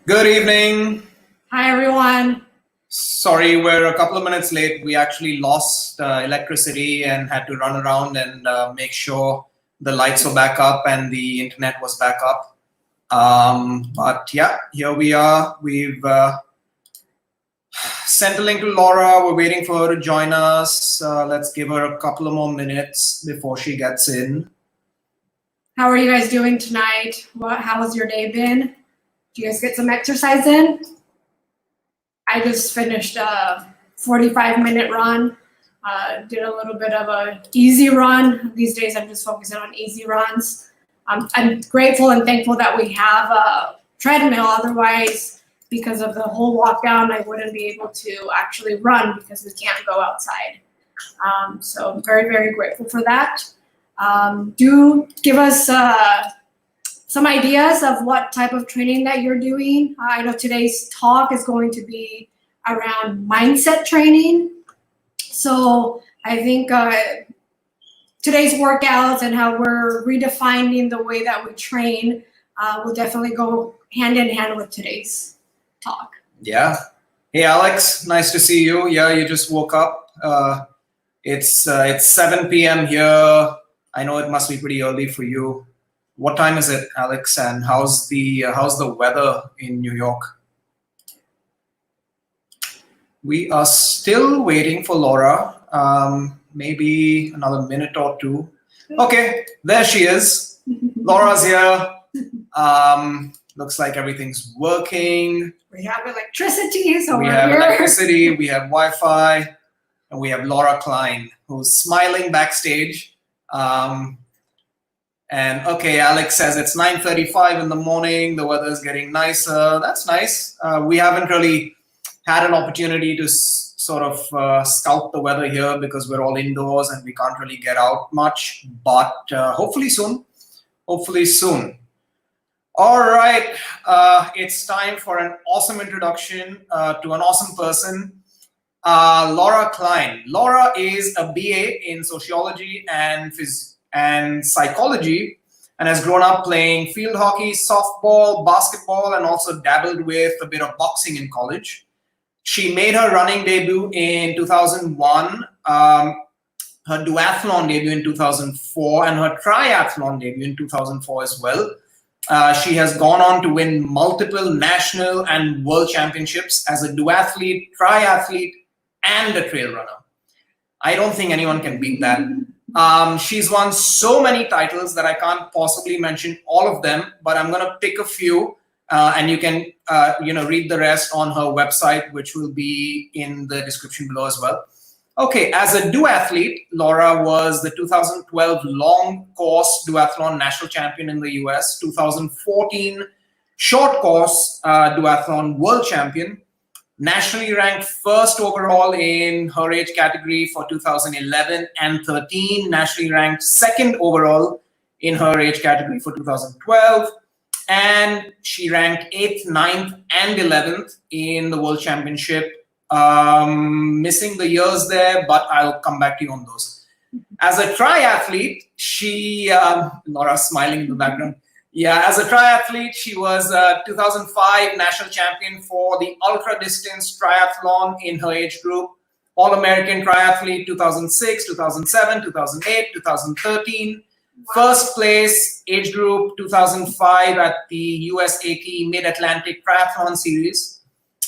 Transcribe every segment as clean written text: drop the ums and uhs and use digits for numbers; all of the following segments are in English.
Good evening. Hi, everyone. Sorry, we're a couple of minutes late. We actually lost electricity and had to run around and make sure the lights were back up and the internet was back up. But yeah, here we are. We've sent a link to Laura. We're waiting for her to join us. Let's give her a couple of more minutes before she gets in. How are you guys doing tonight? How has your day been? Did you guys get some exercise in? I just finished a 45-minute run. Did a little bit of a easy run. These days I'm just focusing on easy runs. I'm grateful and thankful that we have a treadmill. Otherwise, because of the whole lockdown, I wouldn't be able to actually run because we can't go outside. So I'm very, very grateful for that. Do give us some ideas of what type of training that you're doing. I know today's talk is going to be around mindset training. So I think today's workouts and how we're redefining the way that we train will definitely go hand in hand with today's talk. Yeah. Hey, Alex, nice to see you. Yeah, you just woke up. It's 7 p.m. here. I know it must be pretty early for you. What time is it, Alex? And how's the weather in New York? We are still waiting for Laura. Maybe another minute or two. Okay, there she is. Laura's here. Looks like everything's working. We have electricity, so we we're have here. electricity, we have Wi-Fi, and we have Laura Kline, who's smiling backstage. And okay, Alex says it's 9:35 in the morning. The weather's getting nicer. That's nice. We haven't really had an opportunity to sort of scout the weather here because we're all indoors and we can't really get out much. But hopefully soon. Hopefully soon. All right, it's time for an awesome introduction to an awesome person, Laura Kline. Laura is a BA in sociology and psychology and has grown up playing field hockey, softball, basketball, and also dabbled with a bit of boxing in college. She made her running debut in 2001, her duathlon debut in 2004, and her triathlon debut in 2004 as well. She has gone on to win multiple national and world championships as a duathlete, triathlete, and a trail runner. I don't think anyone can beat that. She's won so many titles that I can't possibly mention all of them, but I'm going to pick a few, and you can read the rest on her website, which will be in the description below as well. Okay, as a duathlete, Laura was the 2012 long course duathlon national champion in the US, 2014 short course duathlon world champion, nationally ranked first overall in her age category for 2011 and 13, nationally ranked second overall in her age category for 2012, and she ranked 8th, 9th, and 11th in the World Championship. Missing the years there, but I'll come back to you on those. As a triathlete, Laura's smiling in the background. Yeah, as a triathlete, she was a 2005 national champion for the ultra distance triathlon in her age group, All-American triathlete 2006, 2007, 2008, 2013. First place age group 2005 at the USAT Mid-Atlantic Triathlon Series.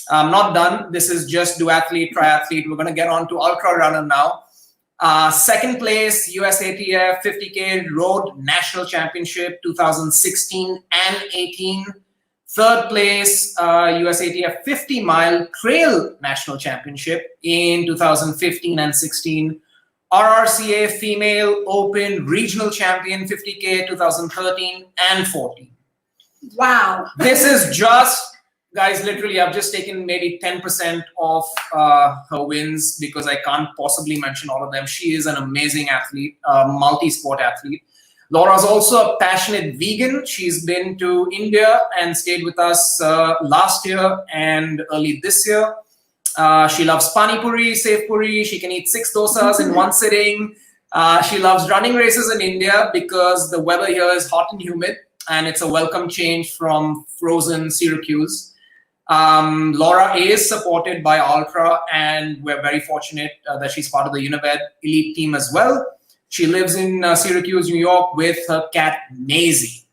Not done. This is just duathlete, triathlete. We're going to get on to ultra runner now. Second place, USATF 50K Road National Championship 2016 and 18. Third place, USATF 50 Mile Trail National Championship in 2015 and 16. RRCA Female Open Regional Champion 50K 2013 and 14. Wow. This is just... Guys, literally, I've just taken maybe 10% of her wins because I can't possibly mention all of them. She is an amazing athlete, multi-sport athlete. Laura's also a passionate vegan. She's been to India and stayed with us last year and early this year. She loves pani puri, sev puri. She can eat 6 dosas in one sitting. She loves running races in India because the weather here is hot and humid, and it's a welcome change from frozen Syracuse. Laura is supported by Ultra, and we're very fortunate that she's part of the Unived elite team as well. She lives in Syracuse, New York with her cat, Maisie.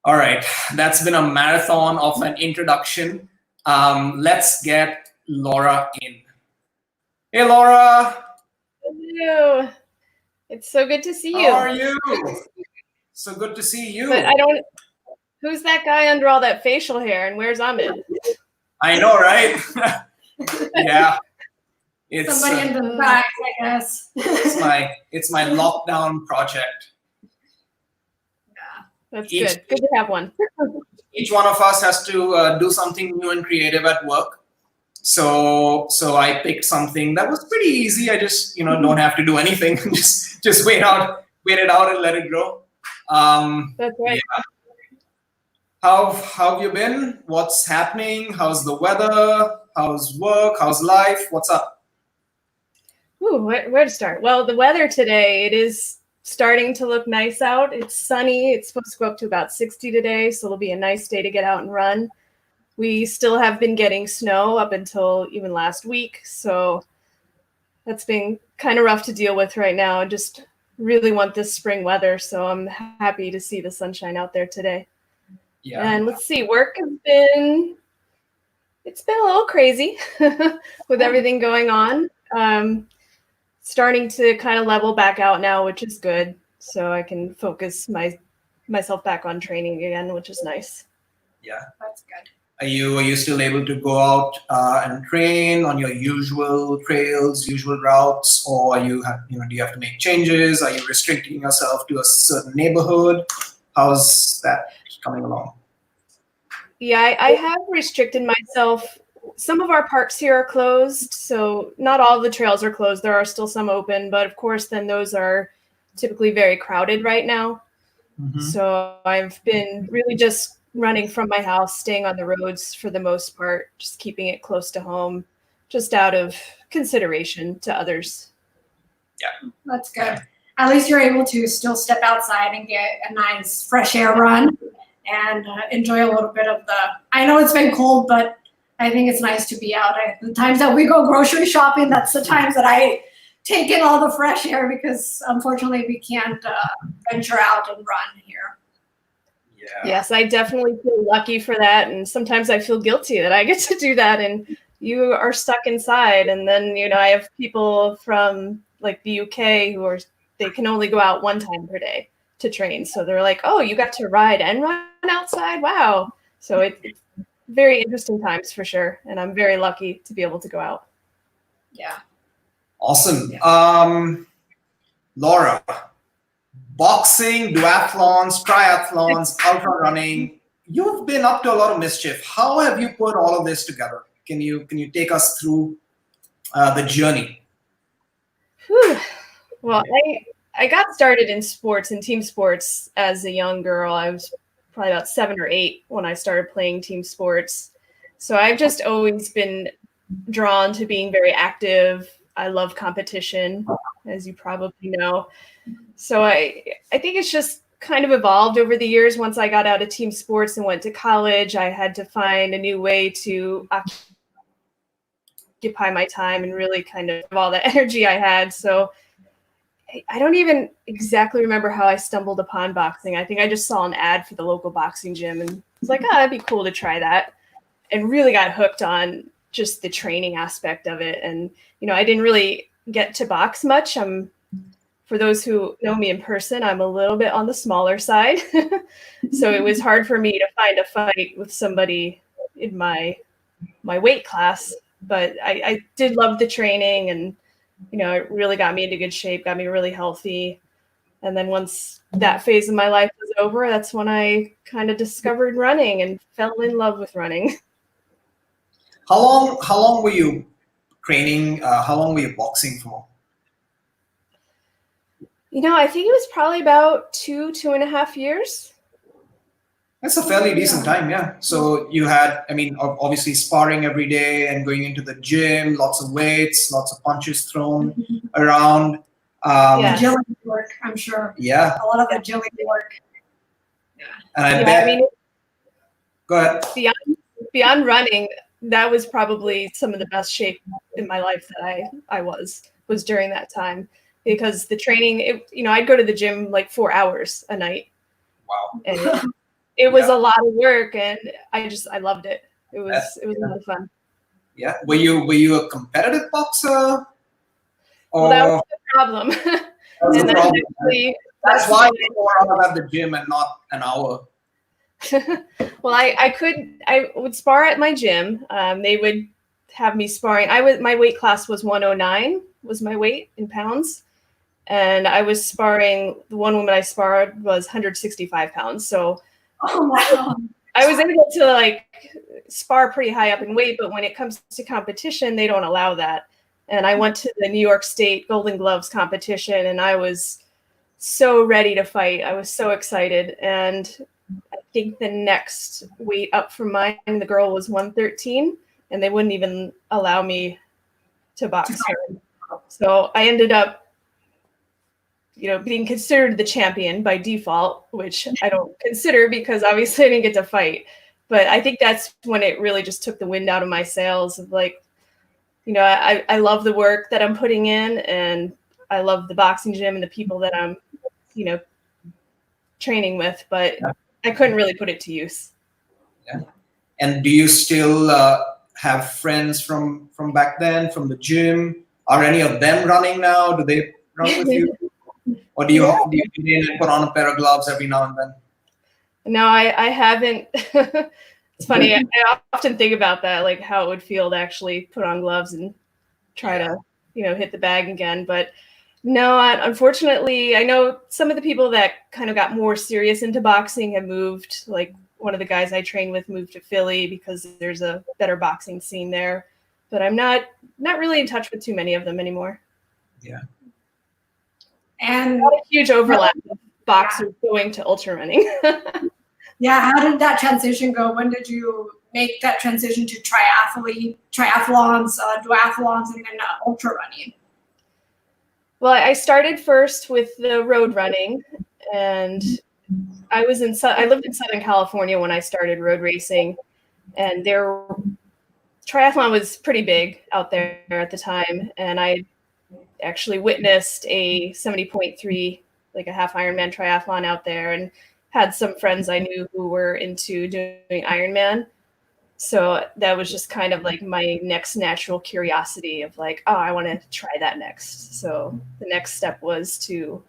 All right, that's been a marathon of an introduction. Let's get Laura in. Hey, Laura. Hello. It's so good to see you. How are you? So good to see you. But who's that guy under all that facial hair, and where's Amit? I know, right? Yeah. It's Somebody in the back, I guess. it's my lockdown project. That's good. Good to have one. Each one of us has to do something new and creative at work. So I picked something that was pretty easy. I just don't have to do anything. just wait it out and let it grow. That's right. Yeah. How have you been? What's happening? How's the weather? How's work? How's life? What's up? Ooh, where to start? Well, the weather today, it is starting to look nice out. It's sunny. It's supposed to go up to about 60 today, so it'll be a nice day to get out and run. We still have been getting snow up until even last week, so that's been kind of rough to deal with right now. I just really want this spring weather, so I'm happy to see the sunshine out there today. Yeah. And let's see, work has been, it's been a little crazy with everything going on. Starting to kind of level back out now, which is good. So I can focus myself back on training again, which is nice. Yeah. That's good. Are you still able to go out and train on your usual trails, usual routes, or do you have to make changes? Are you restricting yourself to a certain neighborhood? How's that coming along? Yeah, I have restricted myself. Some of our parks here are closed, so not all the trails are closed. There are still some open, but of course, then those are typically very crowded right now. Mm-hmm. So I've been really just running from my house, staying on the roads for the most part, just keeping it close to home, just out of consideration to others. Yeah, that's good. At least you're able to still step outside and get a nice fresh air run and enjoy a little bit of I know it's been cold, but I think it's nice to be out. The times that we go grocery shopping, that's the times that I take in all the fresh air because unfortunately we can't venture out and run here. Yeah. Yes, I definitely feel lucky for that. And sometimes I feel guilty that I get to do that and you are stuck inside. And then, I have people from like the UK they can only go out one time per day to train. So they're like, oh, you got to ride and run outside. Wow. So it's very interesting times for sure. And I'm very lucky to be able to go out. Yeah. Awesome. Yeah. Laura, boxing, duathlons, triathlons, ultra running, you've been up to a lot of mischief. How have you put all of this together? Can you take us through the journey? Whew. Well, I got started in team sports as a young girl. I was probably about 7 or 8 when I started playing team sports. So I've just always been drawn to being very active. I love competition, as you probably know. So I think it's just kind of evolved over the years. Once I got out of team sports and went to college, I had to find a new way to occupy my time and really kind of all the energy I had. So I don't even exactly remember how I stumbled upon boxing. I think I just saw an ad for the local boxing gym and was like, that'd be cool to try that. And really got hooked on just the training aspect of it. And, I didn't really get to box much. For those who know me in person, I'm a little bit on the smaller side. So it was hard for me to find a fight with somebody in my weight class. But I did love the training and, it really got me into good shape, got me really healthy. And then once that phase of my life was over, that's when I kind of discovered running and fell in love with running. How long were you training? How long were you boxing for? I think it was probably about 2.5 years. That's a fairly decent time, yeah. So you had, obviously sparring every day and going into the gym, lots of weights, lots of punches thrown around. Agility work, I'm sure. Yeah. A lot of agility work. Yeah. And I bet. I mean, go ahead. beyond running, that was probably some of the best shape in my life that I was during that time, because the training, I'd go to the gym like 4 hours a night. Wow. And it was a lot of work, and I loved it. It was a lot of fun. Yeah. Were you a competitive boxer? Well, that was the problem. And that's why you 4 hours at the gym and not an hour. Well, I would spar at my gym. They would have me sparring. My weight class was 109 was my weight in pounds. And I was sparring, the one woman I sparred was 165 pounds. So wow. I was able to like spar pretty high up in weight, but when it comes to competition, they don't allow that. And I went to the New York State Golden Gloves competition, and I was so ready to fight. I was so excited. And I think the next weight up from mine, the girl was 113, and they wouldn't even allow me to box her. So I ended up, being considered the champion by default, which I don't consider because obviously I didn't get to fight. But I think that's when it really just took the wind out of my sails of like, I love the work that I'm putting in, and I love the boxing gym and the people that I'm, training with, but I couldn't really put it to use. Yeah. And do you still have friends from back then, from the gym? Are any of them running now? Do they run with you? Or do you get in and put on a pair of gloves every now and then? No, I haven't. It's funny. I often think about that, like how it would feel to actually put on gloves and try to, hit the bag again. But no, unfortunately, I know some of the people that kind of got more serious into boxing have moved. Like one of the guys I trained with moved to Philly because there's a better boxing scene there. But I'm not really in touch with too many of them anymore. Yeah. And not a huge overlap of boxers going to ultra running. Yeah, how did that transition go? When did you make that transition to triathlons, duathlons, and then ultra running? Well, I started first with the road running, and I lived in Southern California when I started road racing, and triathlon was pretty big out there at the time, and I actually witnessed a 70.3, like a half Ironman triathlon out there, and had some friends I knew who were into doing Ironman. So that was just kind of like my next natural curiosity of like, oh, I want to try that next. So the next step was to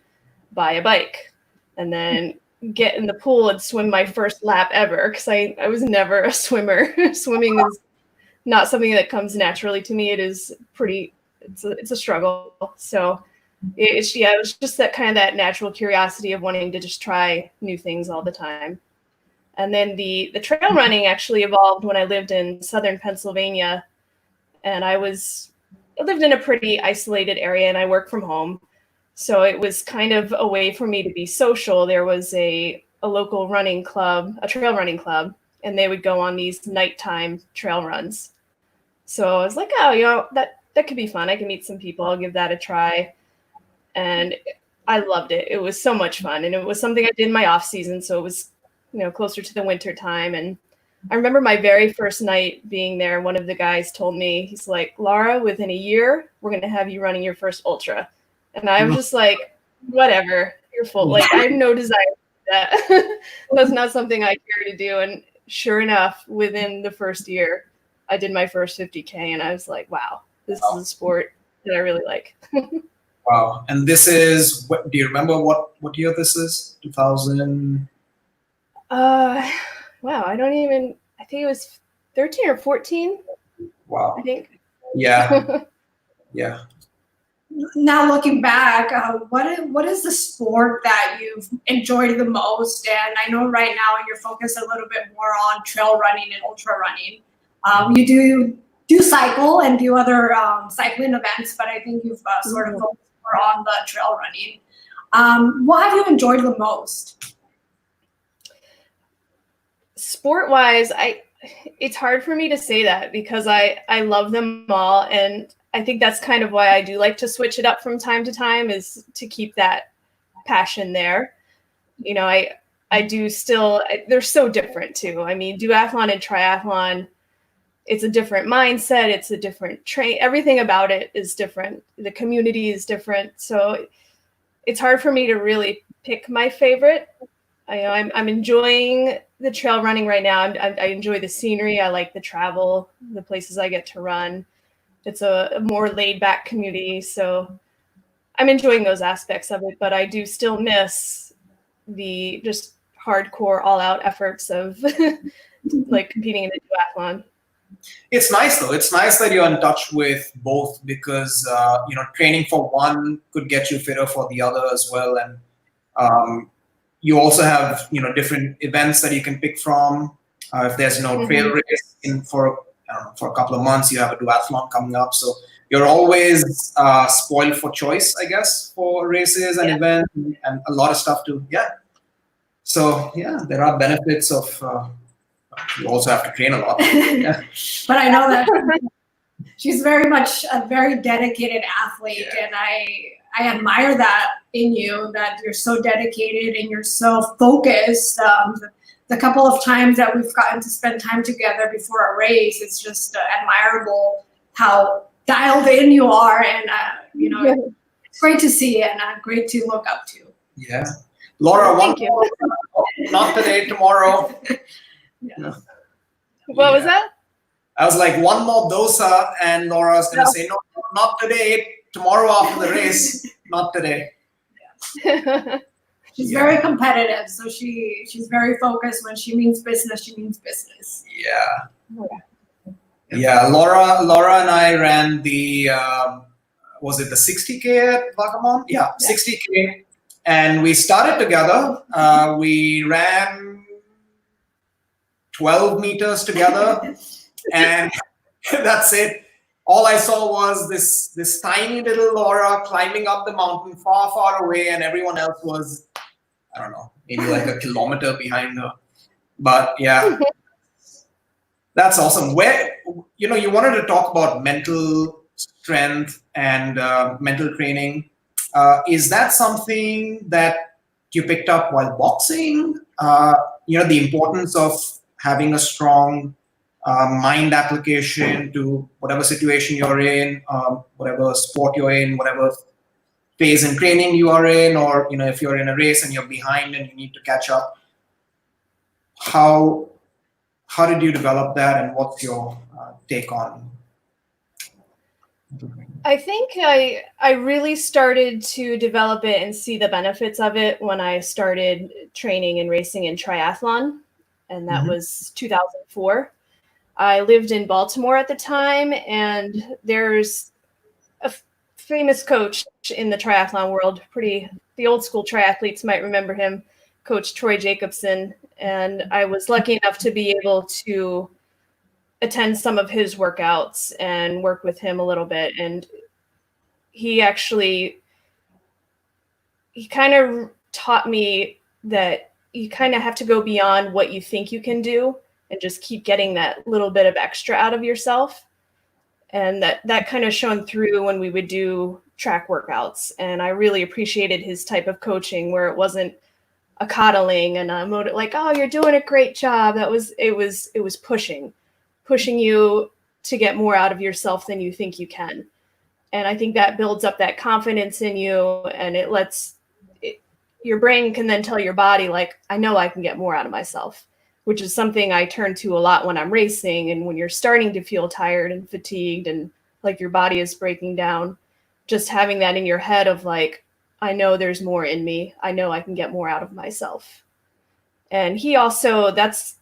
buy a bike and then get in the pool and swim my first lap ever, because I was never a swimmer. Swimming is not something that comes naturally to me. It's a struggle. So it was just that natural curiosity of wanting to just try new things all the time. And then the trail running actually evolved when I lived in Southern Pennsylvania, and I lived in a pretty isolated area, and I worked from home. So it was kind of a way for me to be social. There was a local running club, a trail running club, and they would go on these nighttime trail runs. So I was like, oh, that could be fun. I can meet some people. I'll give that a try. And I loved it. It was so much fun. And it was something I did in my off season. So it was, closer to the winter time. And I remember my very first night being there. One of the guys told me, he's like, Laura, within a year, we're going to have you running your first ultra. And I was just like, whatever, you're full. Like, I have no desire for that. That's not something I care to do. And sure enough, within the first year, I did my first 50K. And I was like, wow, this is a sport that I really like. Wow. And this is, do you remember what year this is? 2000? Wow. I think it was 13 or 14. Wow. I think. Yeah. Yeah. Now looking back, what is the sport that you've enjoyed the most? And I know right now you're focused a little bit more on trail running and ultra running. You do cycle and do other cycling events, but I think you've sort of focused more on the trail running. What have you enjoyed the most? Sport-wise, it's hard for me to say that because I love them all, and I think that's kind of why I do like to switch it up from time to time, is to keep that passion there. I do still, they're so different too. I mean, duathlon and triathlon, it's a different mindset. It's a different everything about it is different. The community is different. So it's hard for me to really pick my favorite. I'm enjoying the trail running right now. I enjoy the scenery. I like the travel, the places I get to run. It's a more laid back community. So I'm enjoying those aspects of it, but I do still miss the just hardcore all out efforts of like competing in a duathlon. It's nice though. It's nice that you're in touch with both because training for one could get you fitter for the other as well, and you also have different events that you can pick from. If there's no trail race for a couple of months, you have a duathlon coming up, so you're always spoiled for choice, I guess, for races and events and a lot of stuff too. Yeah. So yeah, there are benefits of. You also have to train a lot. Yeah. But I know that she's very much a very dedicated athlete, and I admire that in you, that you're so dedicated and you're so focused. The couple of times that we've gotten to spend time together before a race, it's just admirable how dialed in you are, and it's great to see and great to look up to. Yeah, Laura, Thank you. Not today, tomorrow. Yeah. What was that? I was like, one more dosa, and Laura's going to say, no, not today, tomorrow after the race, not today. She's very competitive, so she's very focused. When she means business, she means business. Yeah. Yeah, Laura and I ran the, was it the 60K at Vagamon? Yeah, 60K. And we started together. We ran 12 meters together, and that's it. All I saw was this tiny little Laura climbing up the mountain far, far away, and everyone else was, I don't know, maybe like a kilometer behind her. But yeah, that's awesome. Where, you wanted to talk about mental strength and mental training. Is that something that you picked up while boxing? The importance of having a strong mind application to whatever situation you're in, whatever sport you're in, whatever phase in training you are in, or if you're in a race and you're behind and you need to catch up. How did you develop that, and what's your take on? I think I really started to develop it and see the benefits of it when I started training and racing in triathlon, and that was 2004. I lived in Baltimore at the time, and there's a famous coach in the triathlon world, the old school triathletes might remember him, Coach Troy Jacobson, and I was lucky enough to be able to attend some of his workouts and work with him a little bit. And he kind of taught me that you kind of have to go beyond what you think you can do and just keep getting that little bit of extra out of yourself. And that kind of shone through when we would do track workouts. And I really appreciated his type of coaching, where it wasn't a coddling and a like, oh, you're doing a great job. It was pushing you to get more out of yourself than you think you can. And I think that builds up that confidence in you, and it lets your brain can then tell your body, like, I know I can get more out of myself, which is something I turn to a lot when I'm racing. And when you're starting to feel tired and fatigued and like your body is breaking down, just having that in your head of like, I know there's more in me. I know I can get more out of myself. And he also, that's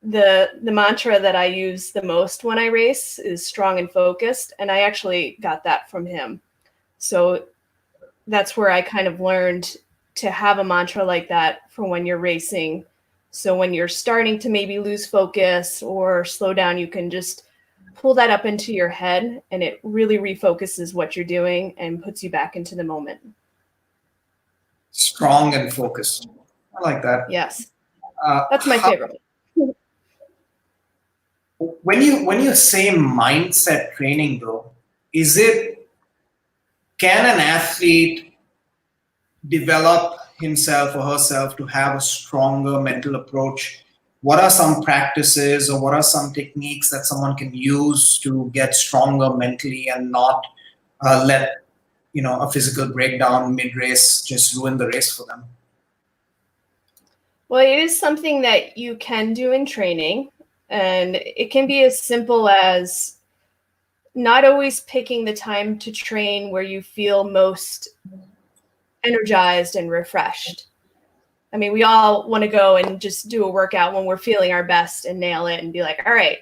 the mantra that I use the most when I race is strong and focused. And I actually got that from him. So that's where I kind of learned to have a mantra like that for when you're racing. So when you're starting to maybe lose focus or slow down, you can just pull that up into your head, and it really refocuses what you're doing and puts you back into the moment. Strong and focused. I like that. Yes. That's my favorite. When you say mindset training though, can an athlete develop himself or herself to have a stronger mental approach what are some practices or what are some techniques that someone can use to get stronger mentally and not let a physical breakdown mid-race just ruin the race for them? Well, it is something that you can do in training, and it can be as simple as not always picking the time to train where you feel most energized and refreshed. I mean, we all want to go and just do a workout when we're feeling our best and nail it and be like, all right,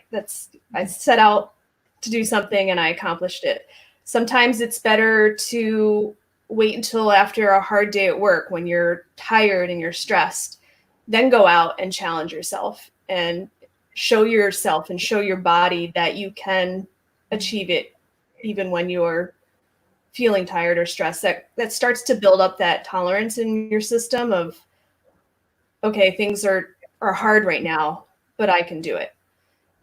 I set out to do something and I accomplished it. Sometimes it's better to wait until after a hard day at work when you're tired and you're stressed, then go out and challenge yourself and show yourself and show your body that you can achieve it even when you're feeling tired or stressed. That starts to build up that tolerance in your system of, okay, things are hard right now, but I can do it.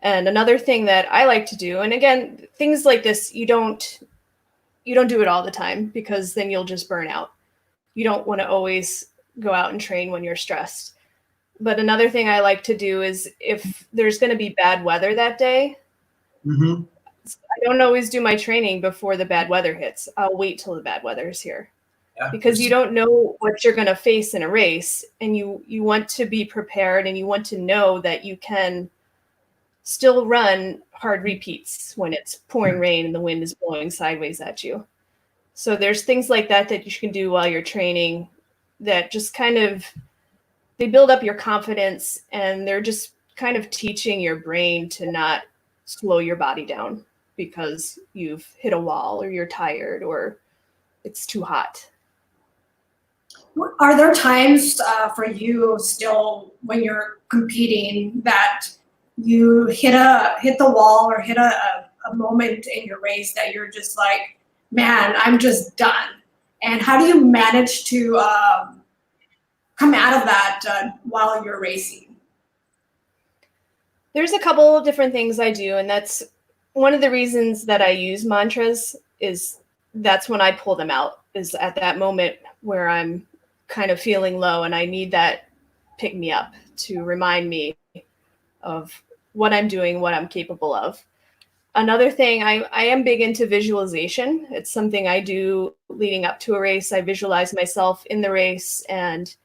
And another thing that I like to do, and again, things like this, you don't do it all the time because then you'll just burn out. You don't want to always go out and train when you're stressed. But another thing I like to do is if there's going to be bad weather that day, I don't always do my training before the bad weather hits. I'll wait till the bad weather is here. Yeah, because you don't know what you're going to face in a race, and you want to be prepared and you want to know that you can still run hard repeats when it's pouring rain and the wind is blowing sideways at you. So there's things like that you can do while you're training that just kind of, they build up your confidence, and they're just kind of teaching your brain to not slow your body down because you've hit a wall or you're tired or it's too hot. Are there times for you still when you're competing that you hit the wall or hit a moment in your race that you're just like, man, I'm just done? And how do you manage to come out of that while you're racing? There's a couple of different things I do, and that's one of the reasons that I use mantras. Is that's when I pull them out, is at that moment where I'm kind of feeling low and I need that pick me up to remind me of what I'm doing, what I'm capable of. Another thing, I am big into visualization. It's something I do leading up to a race. I visualize myself in the race, and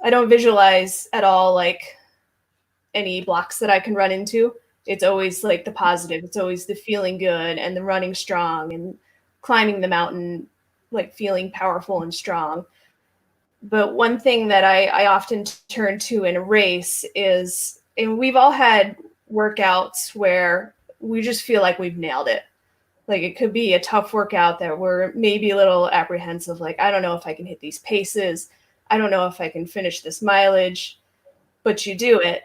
I don't visualize at all like any blocks that I can run into. It's always like the positive. It's always the feeling good and the running strong and climbing the mountain, like feeling powerful and strong. But one thing that I often turn to in a race is, and we've all had workouts where we just feel like we've nailed it. Like it could be a tough workout that we're maybe a little apprehensive, like, I don't know if I can hit these paces. I don't know if I can finish this mileage, but you do it.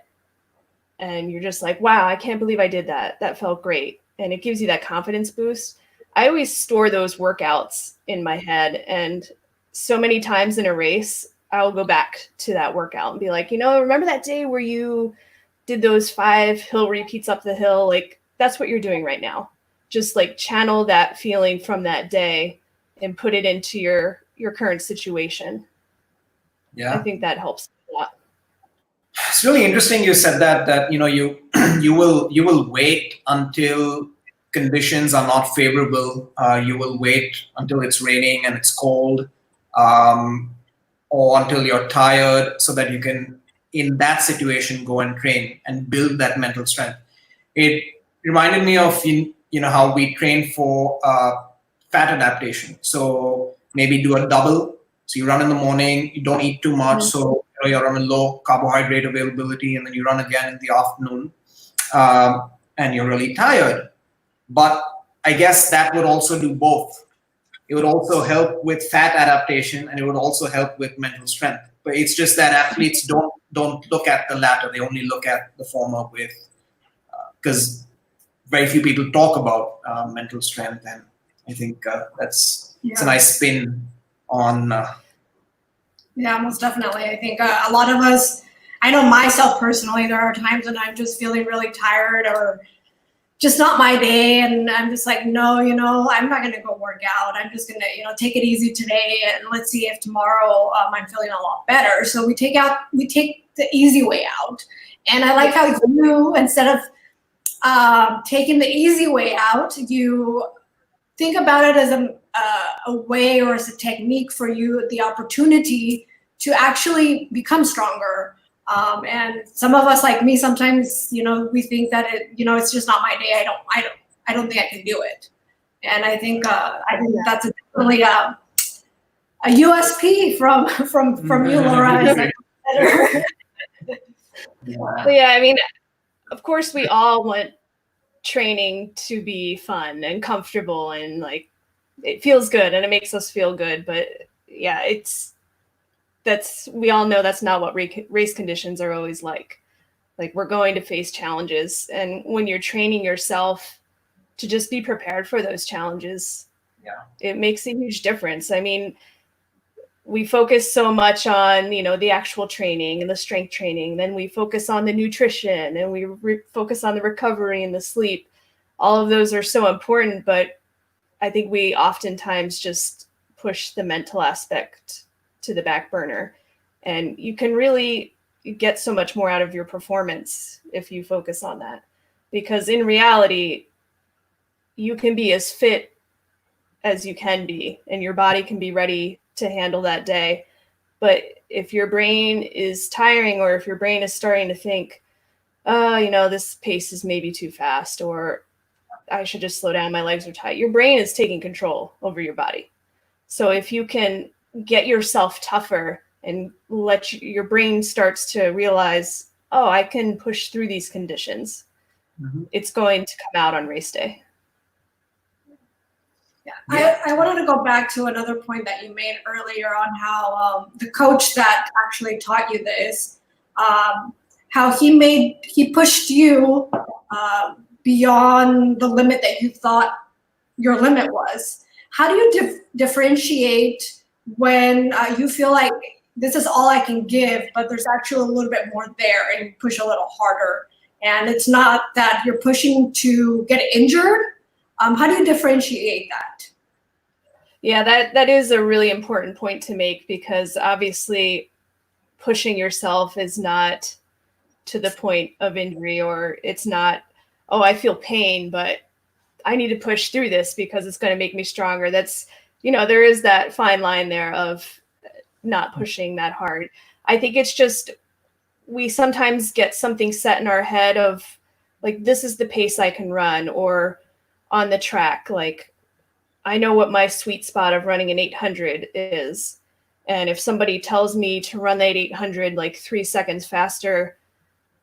And you're just like, wow, I can't believe I did that. That felt great. And it gives you that confidence boost. I always store those workouts in my head. And so many times in a race, I'll go back to that workout and be like, remember that day where you did those 5 hill repeats up the hill? Like, that's what you're doing right now. Just like channel that feeling from that day and put it into your current situation. Yeah. I think that helps a lot. It's really interesting you said that you will wait until conditions are not favorable. You will wait until it's raining and it's cold, or until you're tired, so that you can, in that situation, go and train and build that mental strength. It reminded me of how we train for fat adaptation. So maybe do a double. So you run in the morning, you don't eat too much, so you're on a low carbohydrate availability, and then you run again in the afternoon, and you're really tired. But I guess that would also do both. It would also help with fat adaptation, and it would also help with mental strength. But it's just that athletes don't look at the latter; they only look at the former, because very few people talk about mental strength, and I think it's a nice spin on. Yeah, most definitely. I think a lot of us, I know myself personally, there are times when I'm just feeling really tired or just not my day. And I'm just like, no, I'm not going to go work out. I'm just going to, take it easy today. And let's see if tomorrow I'm feeling a lot better. So we take the easy way out. And I like how you, instead of taking the easy way out, you think about it as a way or as a technique for you, the opportunity to actually become stronger. And some of us, like me, sometimes, we think that it's just not my day. I don't think I can do it. And I think that's definitely a USP from you, Laura. But yeah, I mean, of course, we all want training to be fun and comfortable and like it feels good and it makes us feel good. But yeah, we all know that's not what race conditions are always like. Like we're going to face challenges, and when you're training yourself to just be prepared for those challenges, it makes a huge difference. I mean, we focus so much on, the actual training and the strength training. Then we focus on the nutrition and we focus on the recovery and the sleep. All of those are so important, but I think we oftentimes just push the mental aspect to the back burner. And you can really get so much more out of your performance if you focus on that. Because in reality, you can be as fit as you can be, and your body can be ready to handle that day. But if your brain is tiring, or if your brain is starting to think, this pace is maybe too fast, or I should just slow down, my legs are tight, your brain is taking control over your body. So if you can get yourself tougher and let your brain starts to realize, oh, I can push through these conditions, it's going to come out on race day. Yeah. I wanted to go back to another point that you made earlier on how the coach that actually taught you this, how he pushed you beyond the limit that you thought your limit was. How do you differentiate when you feel like this is all I can give, but there's actually a little bit more there, and you push a little harder, and it's not that you're pushing to get injured? How do you differentiate that? Yeah, that is a really important point to make, because obviously pushing yourself is not to the point of injury, or it's not, oh, I feel pain, but I need to push through this because it's going to make me stronger. That's, there is that fine line there of not pushing that hard. I think it's just, we sometimes get something set in our head of like, this is the pace I can run, or on the track, like, I know what my sweet spot of running an 800 is. And if somebody tells me to run that 800 like 3 seconds faster,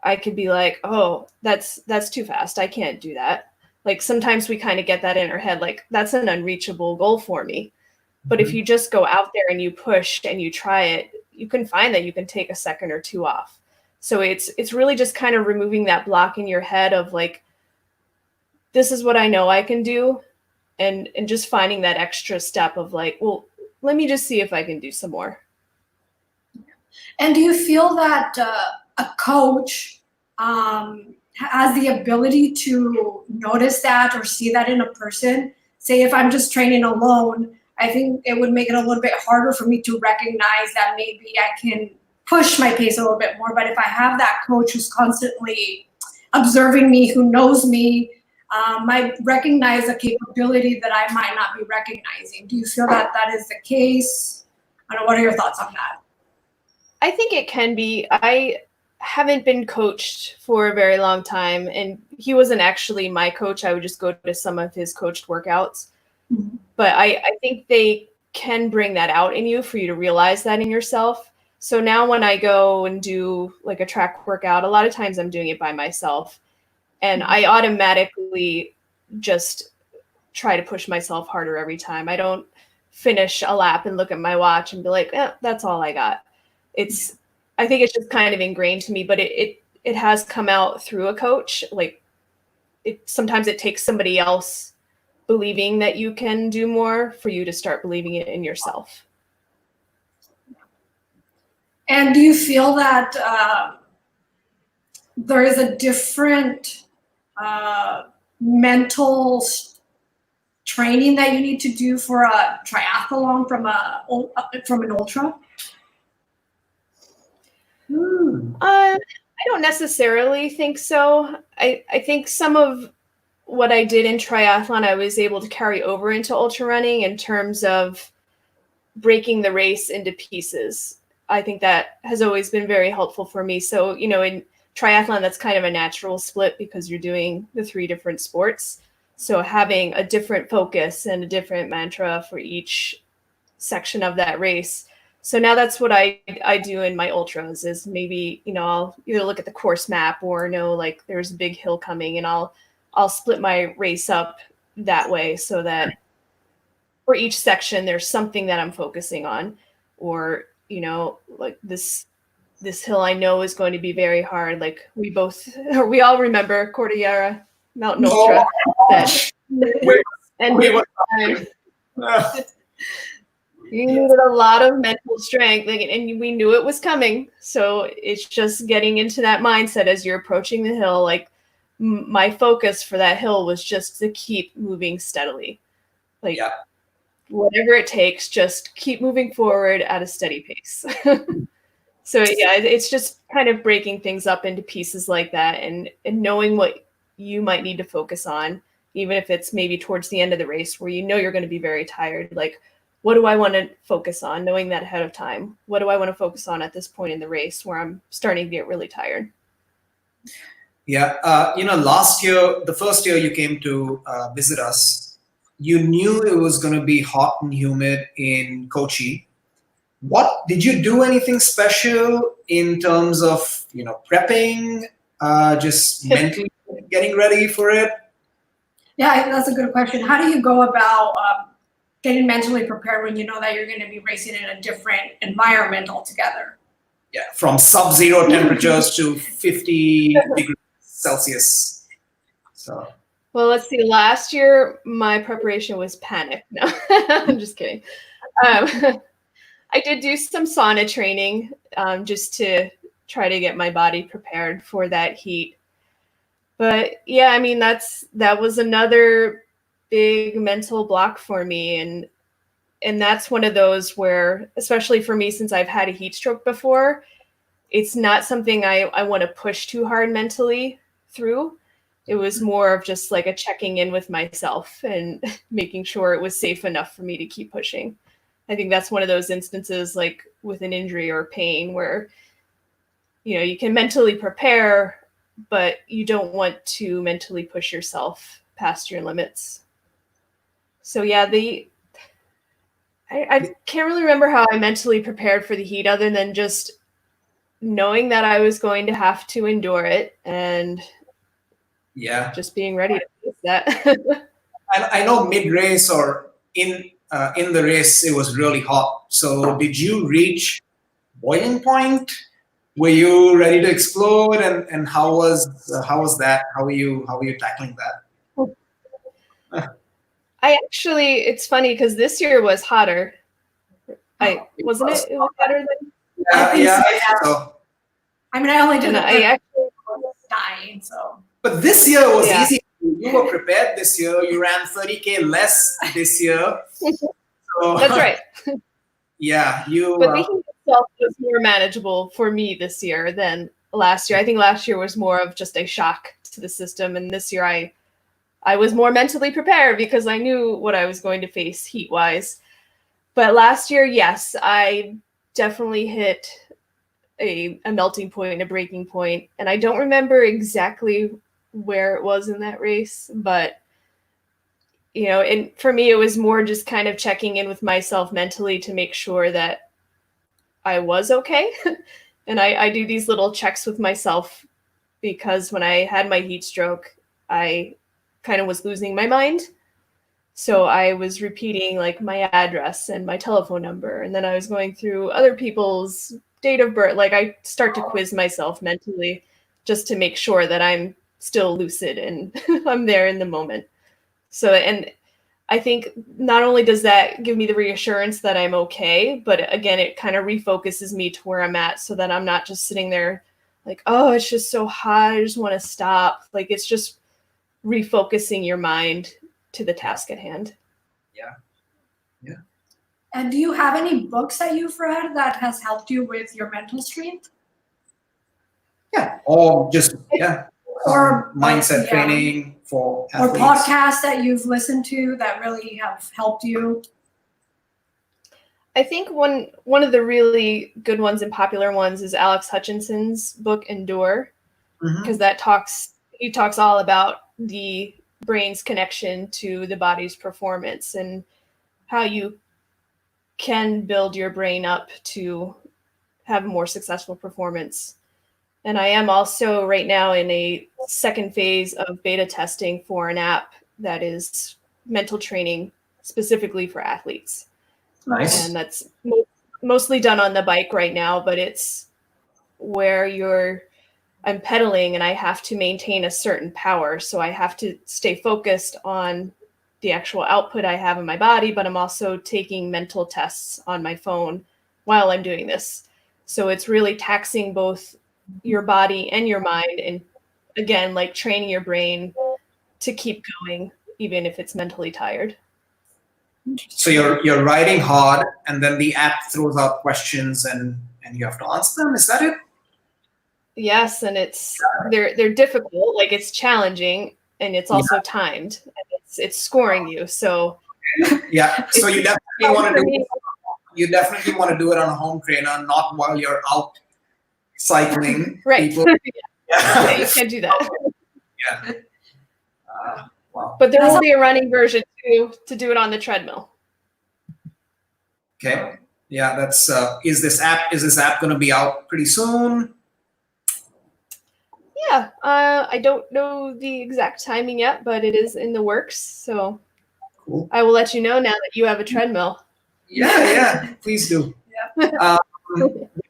I could be like, oh, that's too fast. I can't do that. Like sometimes we kind of get that in our head, like that's an unreachable goal for me. But if you just go out there and you push and you try it, you can find that you can take a second or two off. So it's really just kind of removing that block in your head of like, this is what I know I can do. And just finding that extra step of like, well, let me just see if I can do some more. And do you feel that a coach has the ability to notice that or see that in a person? Say if I'm just training alone, I think it would make it a little bit harder for me to recognize that maybe I can push my pace a little bit more. But if I have that coach who's constantly observing me, who knows me, might recognize a capability that I might not be recognizing. Do you feel that that is the case? I don't know, what are your thoughts on that? I think it can be. I haven't been coached for a very long time, and he wasn't actually my coach. I would just go to some of his coached workouts. Mm-hmm. But I think they can bring that out in you for you to realize that in yourself. So now when I go and do like a track workout, a lot of times I'm doing it by myself. And I automatically just try to push myself harder every time. I don't finish a lap and look at my watch and be like, that's all I got. I think it's just kind of ingrained to me, but it has come out through a coach. Like sometimes it takes somebody else believing that you can do more for you to start believing it in yourself. And do you feel that there is a different mental training that you need to do for a triathlon from an ultra? I don't necessarily think so. I think some of what I did in triathlon, I was able to carry over into ultra running in terms of breaking the race into pieces. I think that has always been very helpful for me. So, in triathlon, that's kind of a natural split because you're doing the 3 different sports. So having a different focus and a different mantra for each section of that race. So now that's what I do in my ultras is maybe, I'll either look at the course map or know like there's a big hill coming and I'll split my race up that way so that for each section, there's something that I'm focusing on, or, like this hill I know is going to be very hard. Like we all remember Cordillera Mountain Ultra. You needed a lot of mental strength, and we knew it was coming. So it's just getting into that mindset as you're approaching the hill. Like my focus for that hill was just to keep moving steadily. Like whatever it takes, just keep moving forward at a steady pace. So yeah, it's just kind of breaking things up into pieces like that and knowing what you might need to focus on, even if it's maybe towards the end of the race where you're going to be very tired. Like, what do I want to focus on? Knowing that ahead of time. What do I want to focus on at this point in the race where I'm starting to get really tired? Yeah. Last year, the first year you came to visit us, you knew it was going to be hot and humid in Kochi. What did you do anything special in terms of, prepping, just mentally getting ready for it? Yeah, that's a good question. How do you go about getting mentally prepared when you know that you're going to be racing in a different environment altogether? Yeah, from sub-zero temperatures to 50 degrees Celsius. So. Well, let's see. Last year, my preparation was panic. No, I'm just kidding. I did do some sauna training just to try to get my body prepared for that heat. But yeah, I mean, that was another big mental block for me. And that's one of those where, especially for me, since I've had a heat stroke before, it's not something I want to push too hard mentally through. It was more of just like a checking in with myself and making sure it was safe enough for me to keep pushing. I think that's one of those instances like with an injury or pain where, you can mentally prepare, but you don't want to mentally push yourself past your limits. So yeah, I can't really remember how I mentally prepared for the heat other than just knowing that I was going to have to endure it and just being ready to face that. I know mid-race or in the race, it was really hot. So did you reach boiling point? Were you ready to explode? And how was that? How are you tackling that? It's funny because this year was hotter. Wasn't it? It was hotter than. Yeah. So. I mean, I only did I actually was dying. So. But this year was easy. You were prepared this year. You ran 30K less this year. So, that's right. Yeah, But the heat itself was more manageable for me this year than last year. I think last year was more of just a shock to the system, and this year I was more mentally prepared because I knew what I was going to face heat-wise. But last year, yes, I definitely hit a melting point, a breaking point, and I don't remember exactly where it was in that race, but and for me, it was more just kind of checking in with myself mentally to make sure that I was okay. And I do these little checks with myself because when I had my heat stroke, I kind of was losing my mind. So I was repeating like my address and my telephone number. And then I was going through other people's date of birth. Like I start to quiz myself mentally just to make sure that I'm still lucid and I'm there in the moment. So, and I think not only does that give me the reassurance that I'm okay, but again, it kind of refocuses me to where I'm at so that I'm not just sitting there like, oh, it's just so hot. I just want to stop. Like, it's just refocusing your mind to the task at hand. Yeah. And do you have any books that you've read that has helped you with your mental strength? Yeah, or just Or mindset training for or athletes. podcasts that you've listened to that really have helped you. I think one of the really good ones and popular ones is Alex Hutchinson's book Endure, because he talks all about the brain's connection to the body's performance and how you can build your brain up to have a more successful performance. And I am also right now in a second phase of beta testing for an app that is mental training specifically for athletes. Nice. And that's mostly done on the bike right now, but it's where I'm pedaling and I have to maintain a certain power. So I have to stay focused on the actual output I have in my body, but I'm also taking mental tests on my phone while I'm doing this. So it's really taxing both your body and your mind. And again, like training your brain to keep going, even if it's mentally tired. So you're riding hard, and then the app throws out questions, and you have to answer them. Is that it? Yes, and they're difficult. Like it's challenging, and it's also timed. And it's scoring you. So yeah. So you definitely want to do. You definitely want to do it on a home trainer, not while you're out cycling. Right. Yeah, you can't do that. Yeah. Wow. But there will be a running version too to do it on the treadmill. Okay. Yeah, that's is this app going to be out pretty soon? Yeah, I don't know the exact timing yet, but it is in the works. So cool. I will let you know now that you have a treadmill. Yeah, please do. Yeah. We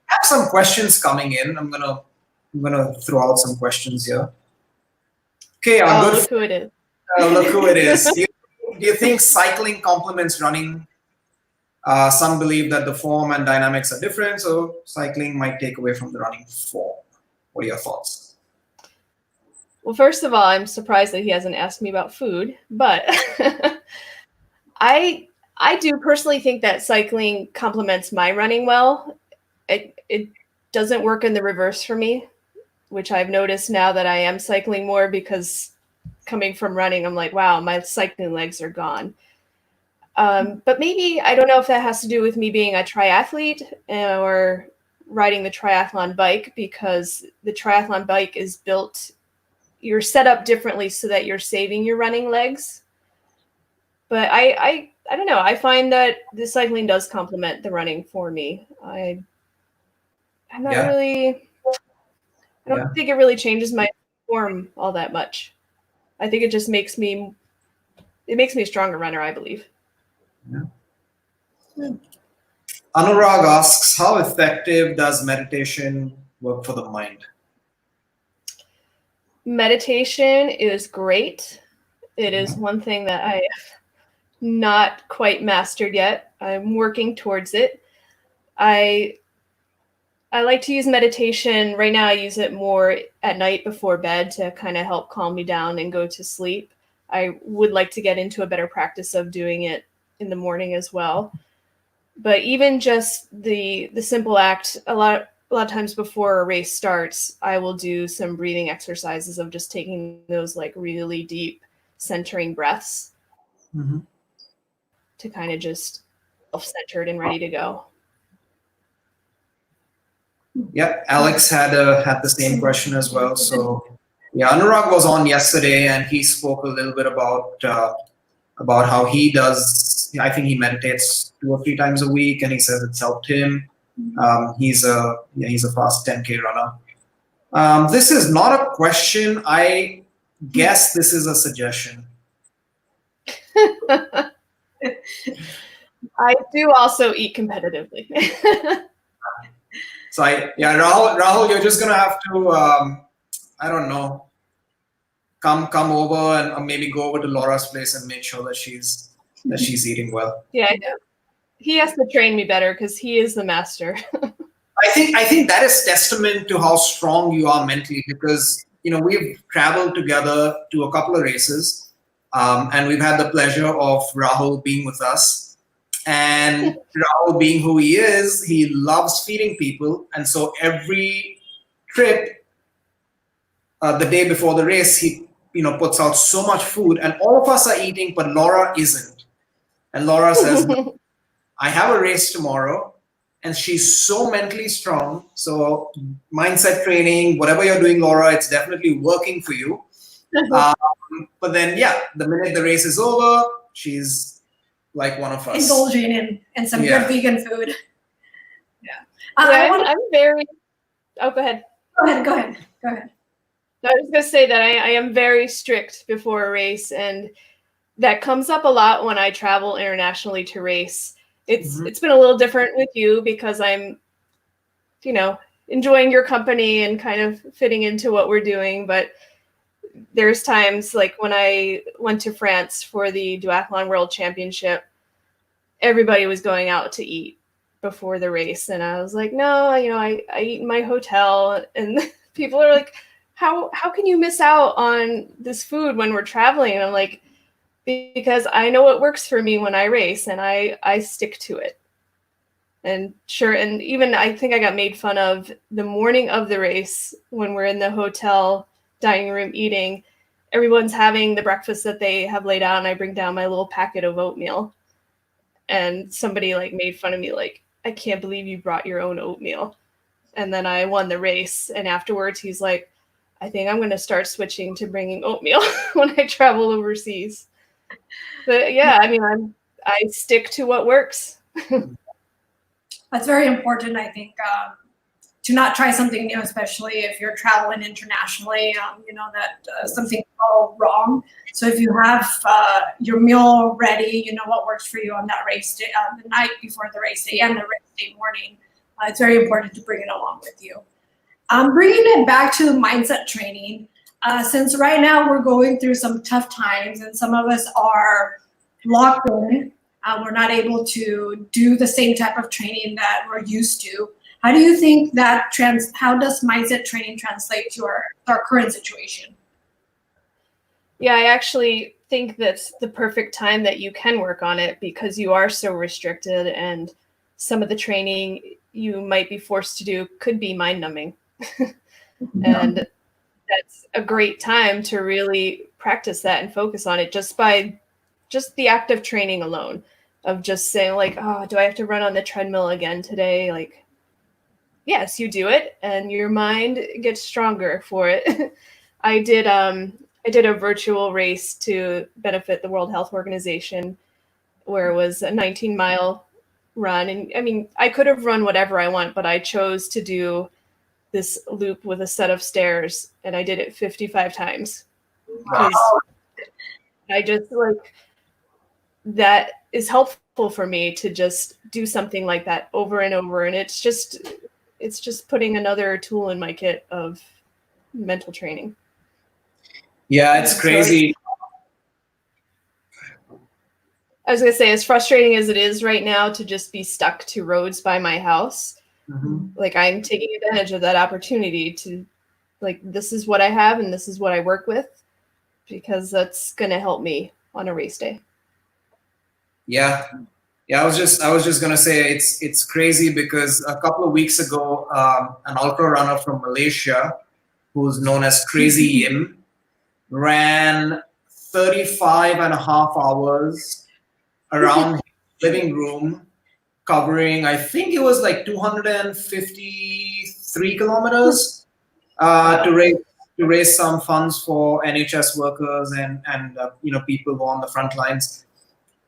have some questions coming in. I'm gonna throw out some questions here. Okay, look who it is. Look who it is. Do you think cycling complements running? Some believe that the form and dynamics are different, so cycling might take away from the running form. What are your thoughts? Well, first of all, I'm surprised that he hasn't asked me about food, but I do personally think that cycling complements my running well. It doesn't work in the reverse for me, which I've noticed now that I am cycling more, because coming from running, I'm like, wow, my cycling legs are gone. But maybe, I don't know if that has to do with me being a triathlete or riding the triathlon bike, because the triathlon bike is built, you're set up differently so that you're saving your running legs. But I don't know. I find that the cycling does complement the running for me. I'm not really, I don't think it really changes my form all that much. I think it just makes me a stronger runner, I believe. Yeah. Anurag asks, how effective does meditation work for the mind? Meditation is great. It is one thing that I have not quite mastered yet. I'm working towards it. I like to use meditation. Right now I use it more at night before bed to kind of help calm me down and go to sleep. I would like to get into a better practice of doing it in the morning as well. But even just the simple act, a lot of times before a race starts, I will do some breathing exercises of just taking those like really deep centering breaths to kind of just self-centered and ready to go. Yep, Alex had the same question as well. So yeah, Anurag was on yesterday, and he spoke a little bit about how he does. I think he meditates 2 or 3 times a week, and he says it's helped him. He's a fast 10K runner. This is not a question. I guess this is a suggestion. I do also eat competitively. So Rahul, you're just gonna have to, I don't know, come over and maybe go over to Laura's place and make sure that she's eating well. Yeah, I know. He has to train me better because he is the master. I think that is testament to how strong you are mentally, because we've traveled together to a couple of races, and we've had the pleasure of Rahul being with us. And Rahul, being who he is, he loves feeding people, and so every trip the day before the race, he puts out so much food, and all of us are eating, but Laura isn't. And Laura says, "No, I have a race tomorrow," and she's so mentally strong. So mindset training, whatever you're doing, Laura, it's definitely working for you. But then, yeah, the minute the race is over, she's like one of us. Indulging in some good vegan food. Yeah. I'm very. Oh, go ahead. Go ahead. I was going to say that I am very strict before a race, and that comes up a lot when I travel internationally to race. It's been a little different with you because I'm, enjoying your company and kind of fitting into what we're doing. But there's times like when I went to France for the Duathlon World Championship, everybody was going out to eat before the race. And I was like, no, I eat in my hotel. And people are like, how can you miss out on this food when we're traveling? And I'm like, because I know what works for me when I race, and I stick to it. And sure, and even I think I got made fun of the morning of the race when we're in the hotel dining room eating. Everyone's having the breakfast that they have laid out, and I bring down my little packet of oatmeal. And somebody like made fun of me, like, I can't believe you brought your own oatmeal. And then I won the race, and afterwards he's like, I think I'm going to start switching to bringing oatmeal when I travel overseas. But yeah, I mean, I stick to what works. That's very important, I think, to not try something new, especially if you're traveling internationally. That something can go wrong. So if you have your meal ready, you know what works for you on that race day, the night before the race day and the race day morning. It's very important to bring it along with you. Bringing it back to mindset training, since right now we're going through some tough times and some of us are locked in, we're not able to do the same type of training that we're used to. How do you think that how does mindset training translate to our current situation? Yeah, I actually think that's the perfect time that you can work on it because you are so restricted, and some of the training you might be forced to do could be mind numbing. And that's a great time to really practice that and focus on it just by the act of training alone, of just saying like, oh, do I have to run on the treadmill again today? Like, yes, you do it and your mind gets stronger for it. I did a virtual race to benefit the World Health Organization where it was a 19-mile run. And I mean, I could have run whatever I want, but I chose to do this loop with a set of stairs, and I did it 55 times. Wow. I just like, that is helpful for me to just do something like that over and over. And it's just putting another tool in my kit of mental training. Yeah, it's crazy. I was going to say, as frustrating as it is right now to just be stuck to roads by my house, like I'm taking advantage of that opportunity to like, this is what I have and this is what I work with, because that's going to help me on a race day. Yeah. I was just gonna say it's crazy because a couple of weeks ago, an ultra runner from Malaysia, who's known as Crazy Yim, ran 35 and a half hours around his living room, covering, I think it was like 253 kilometers to raise some funds for NHS workers and people who are on the front lines.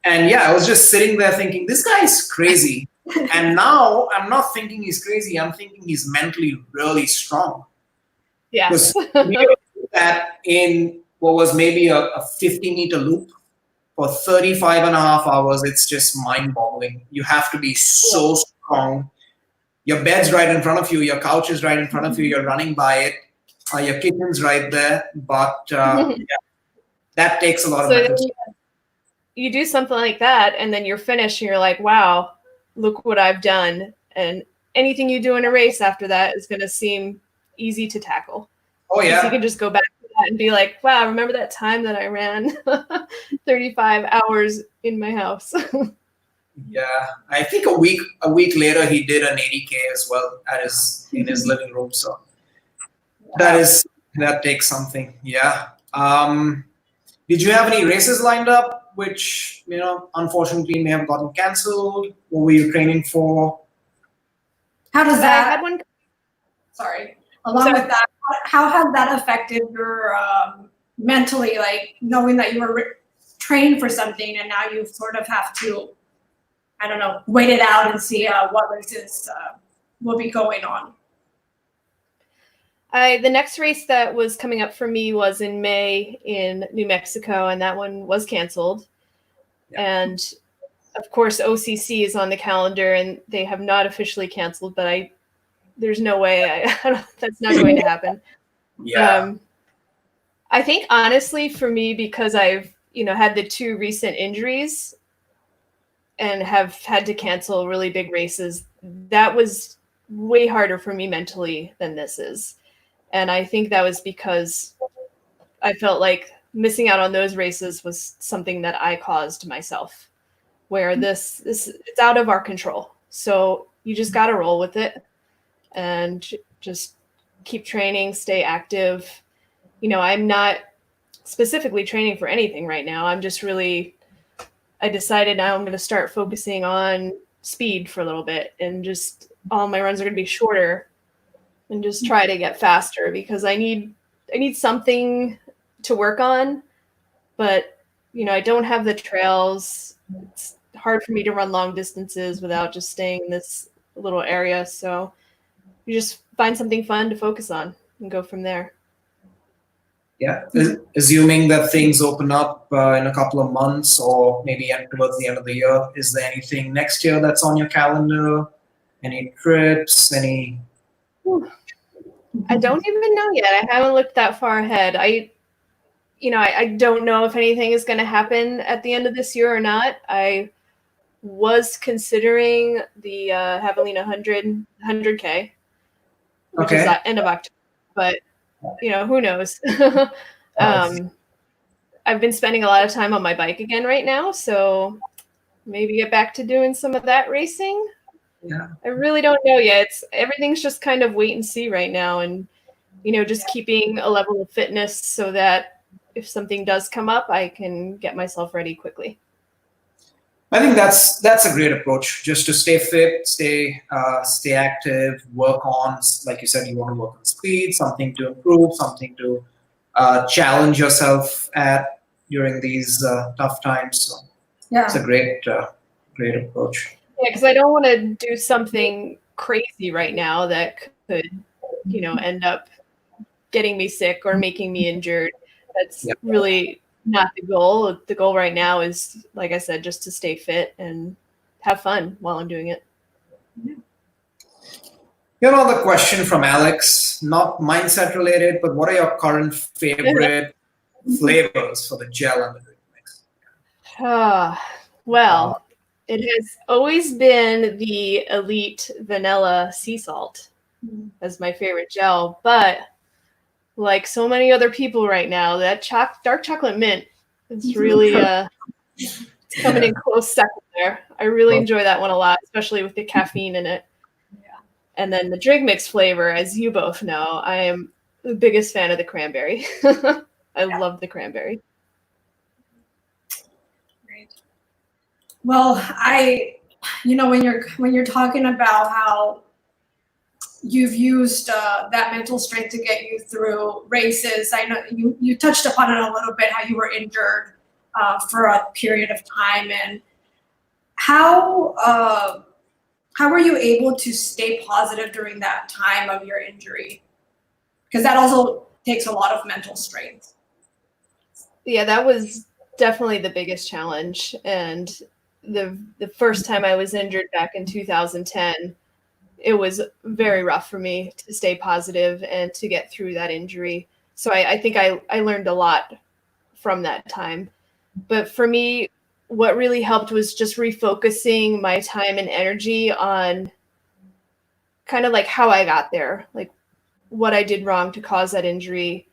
And yeah, I was just sitting there thinking, this guy is crazy. And now I'm not thinking he's crazy. I'm thinking he's mentally really strong. Yeah. Because that in what was maybe a 50-meter loop for 35 and a half hours, it's just mind-boggling. You have to be so strong. Your bed's right in front of you. Your couch is right in front of you. You're running by it. Your kitchen's right there. But yeah, that takes a lot of mental strength. You do something like that and then you're finished and you're like, wow, look what I've done. And anything you do in a race after that is going to seem easy to tackle. Oh yeah. You can just go back to that and be like, wow, remember that time that I ran 35 hours in my house. Yeah. I think a week later he did an 80K as well in his living room. So that is That takes something. Yeah. Did you have any races lined up, which unfortunately may have gotten cancelled? What were you training for? How does I that? had one. Sorry. Along with that, how has that affected your mentally, like knowing that you were trained for something and now you sort of have to, I don't know, wait it out and see what races will be going on? The next race that was coming up for me was in May in New Mexico, and that one was canceled. Yeah. And of course, OCC is on the calendar, and they have not officially canceled, but there's no way that's not going to happen. Yeah. I think honestly for me, because I've had the 2 recent injuries and have had to cancel really big races, that was way harder for me mentally than this is. And I think that was because I felt like missing out on those races was something that I caused myself, where this it's out of our control. So you just got to roll with it and just keep training, stay active. I'm not specifically training for anything right now. I'm just I decided now I'm going to start focusing on speed for a little bit, and just all my runs are going to be shorter and just try to get faster, because I need something to work on, but I don't have the trails. It's hard for me to run long distances without just staying in this little area. So you just find something fun to focus on and go from there. Yeah, assuming that things open up in a couple of months or maybe towards the end of the year, is there anything next year that's on your calendar? Any trips? Any? I don't even know yet. I haven't looked that far ahead. I don't know if anything is going to happen at the end of this year or not. I was considering the Javelina 100K, which is at end of October, but who knows? I've been spending a lot of time on my bike again right now, so maybe get back to doing some of that racing. Yeah, I really don't know yet. Everything's just kind of wait and see right now, and just keeping a level of fitness so that if something does come up, I can get myself ready quickly. I think that's a great approach. Just to stay fit, stay active, work on, like you said, you want to work on speed, something to improve, something to challenge yourself at during these tough times. So yeah, it's a great approach. Yeah, because I don't want to do something crazy right now that could, end up getting me sick or making me injured. That's really not the goal. The goal right now is, like I said, just to stay fit and have fun while I'm doing it. The question from Alex, not mindset related, but what are your current favorite flavors for the gel and the drink mix? Well, it has always been the Elite Vanilla Sea Salt as my favorite gel, but like so many other people right now, that dark chocolate mint is really coming in close second there. I really enjoy that one a lot, especially with the caffeine in it. Yeah. And then the drink mix flavor, as you both know, I am the biggest fan of the cranberry. I love the cranberry. Great. Well, when you're talking about how you've used that mental strength to get you through races. I know you touched upon it a little bit, how you were injured for a period of time, and how were you able to stay positive during that time of your injury? Because that also takes a lot of mental strength. Yeah, that was definitely the biggest challenge. And the first time I was injured back in 2010, it was very rough for me to stay positive and to get through that injury. So I think I learned a lot from that time. But for me, what really helped was just refocusing my time and energy on kind of like how I got there, like what I did wrong to cause that injury.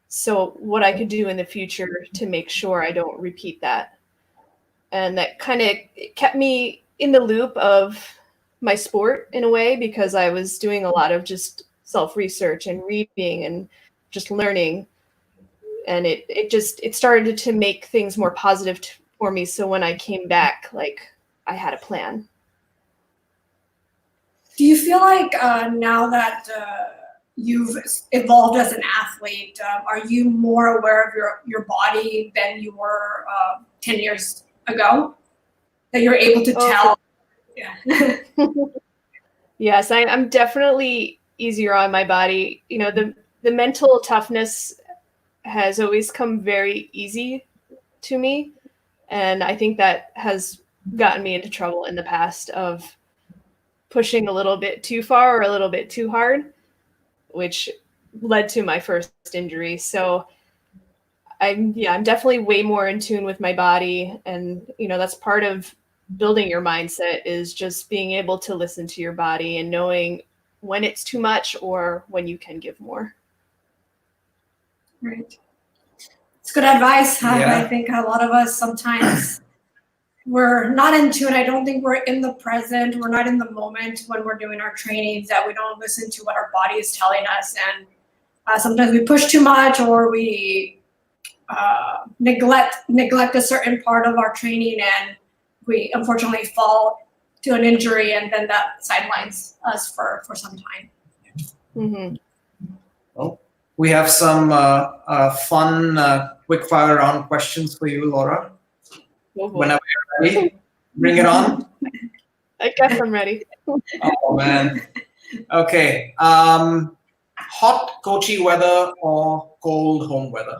So what I could do in the future to make sure I don't repeat that. And that kind of kept me in the loop of my sport in a way, because I was doing a lot of just self-research and reading and just learning. And it started to make things more positive for me. So when I came back, like I had a plan. Do you feel like now that you've evolved as an athlete, are you more aware of your body than you were 10 years ago? That you're able to tell? Yeah. Yes, I'm definitely easier on my body. You know, the mental toughness has always come very easy to me. And I think that has gotten me into trouble in the past of pushing a little bit too far or a little bit too hard, which led to my first injury. So I'm definitely way more in tune with my body. And, you know, that's part of building your mindset, is just being able to listen to your body and knowing when it's too much or when you can give more. Right. It's good advice. Yeah. I think a lot of us sometimes we're not in tune. I don't think we're in the present. We're not in the moment when we're doing our trainings, that we don't listen to what our body is telling us. And sometimes we push too much, or we neglect a certain part of our training, and we unfortunately fall to an injury, and then that sidelines us for some time. Mm-hmm. Well, we have some fun quick fire round questions for you, Laura. Whenever you're ready, bring it on. I guess I'm ready. Oh man. Okay. Hot Kochi weather or cold home weather?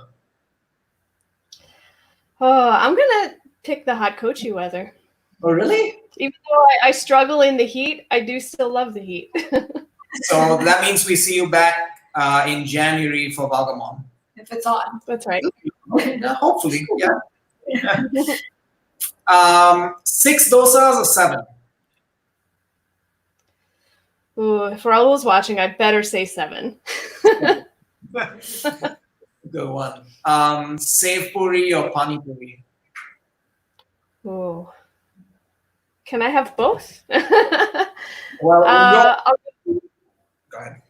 Oh, I'm gonna pick the hot Kochi weather. Oh really? Even though I struggle in the heat, I do still love the heat. So that means we see you back in January for Vagamon. If it's on. That's right. Yeah, hopefully, yeah. 6 dosas or 7? Ooh, for all those watching, I better say 7. Good one. Save puri or pani puri? Ooh. Can I have both? Well, go ahead.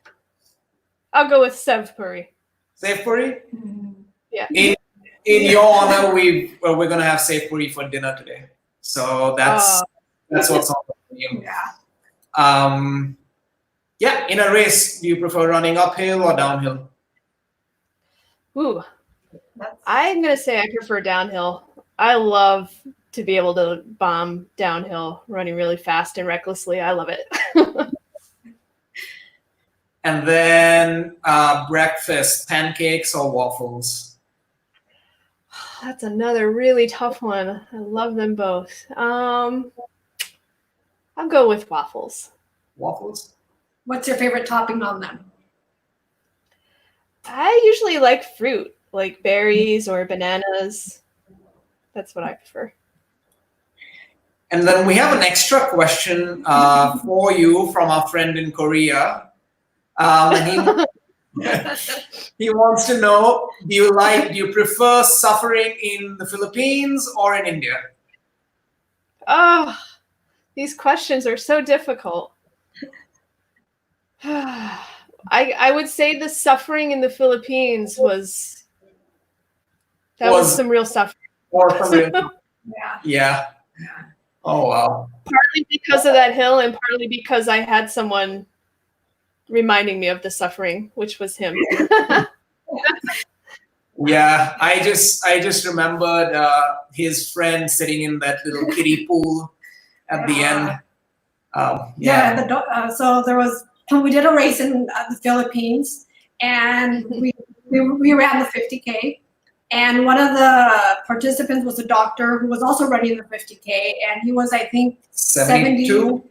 I'll go with Sev Puri. Save puri? Yeah. In your honor, we're gonna have save puri for dinner today. So that's what's on for you. Yeah. Yeah. In a race, do you prefer running uphill or downhill? Ooh. I'm gonna say I prefer downhill. I love to be able to bomb downhill, running really fast and recklessly. I love it. And then breakfast, pancakes or waffles? That's another really tough one. I love them both. I'll go with waffles. Waffles? What's your favorite topping on them? I usually like fruit, like berries or bananas. That's what I prefer. And then we have an extra question for you from our friend in Korea. And he wants to know, do you prefer suffering in the Philippines or in India? Oh, these questions are so difficult. I would say the suffering in the Philippines was some real suffering. Yeah. Oh wow. Partly because of that hill, and partly because I had someone reminding me of the suffering, which was him. Yeah, I just remembered his friend sitting in that little kiddie pool at the end. So we did a race in the Philippines, and we ran the 50K. And one of the participants was a doctor who was also running the 50K, and he was, I think, 72.